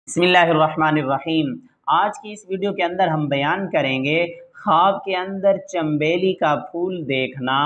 बिस्मिल्लाहिर्रहमानिर्रहीम। आज की इस वीडियो के अंदर हम बयान करेंगे ख्वाब के अंदर चंबेली का फूल देखना,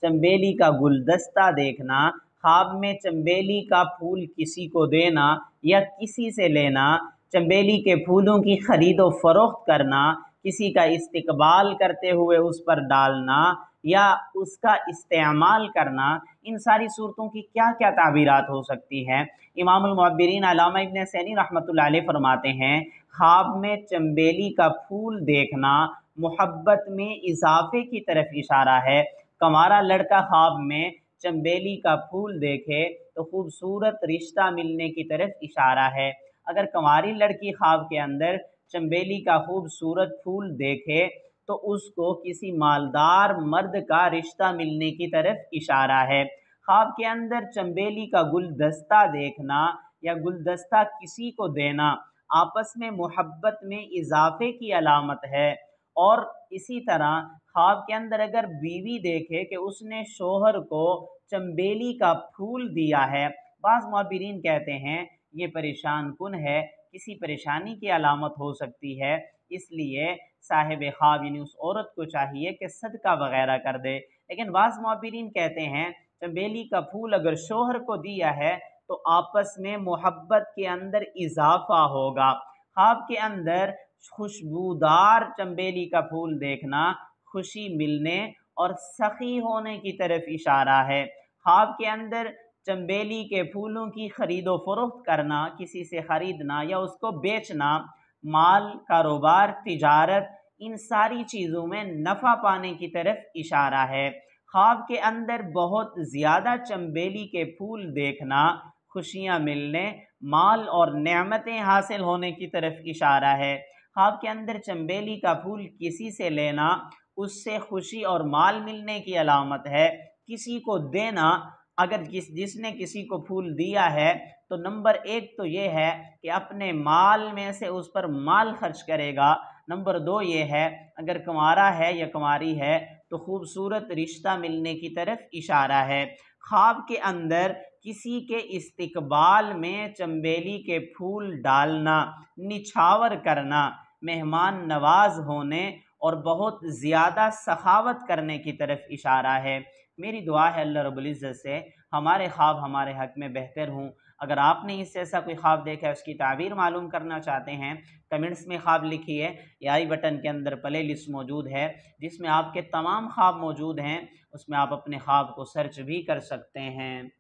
चंबेली का गुलदस्ता देखना, ख्वाब में चंबेली का फूल किसी को देना या किसी से लेना, चंबेली के फूलों की खरीद व फरोख्त करना, किसी का इस्तकबाल करते हुए उस पर डालना या उसका इस्तेमाल करना, इन सारी सूरतों की क्या क्या ताबीरात हो सकती हैं। इमामुल मुअब्बिरीन अल्लामा इब्न हुसैनी रहमतुल्लाह अलैह फरमाते हैं, ख्वाब में चंबेली का फूल देखना मोहब्बत में इजाफे की तरफ इशारा है। कमारा लड़का ख्वाब में चंबेली का फूल देखे तो खूबसूरत रिश्ता मिलने की तरफ इशारा है। अगर कंवारी लड़की ख्वाब के अंदर चंबेली का खूबसूरत फूल देखे तो उसको किसी मालदार मर्द का रिश्ता मिलने की तरफ इशारा है। ख्वाब के अंदर चंबेली का गुलदस्ता देखना या गुलदस्ता किसी को देना आपस में मोहब्बत में इजाफे की अलामत है। और इसी तरह ख्वाब के अंदर अगर बीवी देखे कि उसने शोहर को चंबेली का फूल दिया है, बाज़ मुअब्बिरीन कहते हैं ये परेशान कुन है, किसी परेशानी की अलामत हो सकती है, इसलिए साहिब ख्वाब यानी उस औरत को चाहिए कि सदका वगैरह कर दे। लेकिन बाज़ मुअब्बिरीन कहते हैं चंबेली का फूल अगर शोहर को दिया है तो आपस में मोहब्बत के अंदर इजाफा होगा। ख्वाब के अंदर खुशबूदार चंबेली का फूल देखना खुशी मिलने और सखी होने की तरफ इशारा है। ख्वाब के अंदर चंबेली के फूलों की खरीदो फरोख्त करना, किसी से खरीदना या उसको बेचना, माल, कारोबार, तिजारत, इन सारी चीज़ों में नफ़ा पाने की तरफ इशारा है। ख्वाब के अंदर बहुत ज़्यादा चंबेली के फूल देखना खुशियाँ मिलने, माल और नेमतें हासिल होने की तरफ इशारा है। ख्वाब के अंदर चंबेली का फूल किसी से लेना उससे खुशी और माल मिलने की अलामत है। किसी को देना, अगर जिसने किसी को फूल दिया है तो नंबर एक तो ये है कि अपने माल में से उस पर माल खर्च करेगा। नंबर दो ये है अगर कंवारा है या कंवारी है तो खूबसूरत रिश्ता मिलने की तरफ इशारा है। ख्वाब के अंदर किसी के इस्तकबाल में चंबेली के फूल डालना, निछावर करना, मेहमान नवाज होने और बहुत ज़्यादा सखावत करने की तरफ इशारा है। मेरी दुआ है अल्लाह रब्बुल इज़्ज़त से हमारे ख्वाब हमारे हक़ में बेहतर हों। अगर आपने इससे ऐसा कोई ख्वाब देखा है, उसकी ताबीर मालूम करना चाहते हैं, कमेंट्स में ख्वाब लिखिए या आई बटन के अंदर प्ले लिस्ट मौजूद है जिसमें आपके तमाम ख्वाब मौजूद हैं, उसमें आप अपने ख्वाब को सर्च भी कर सकते हैं।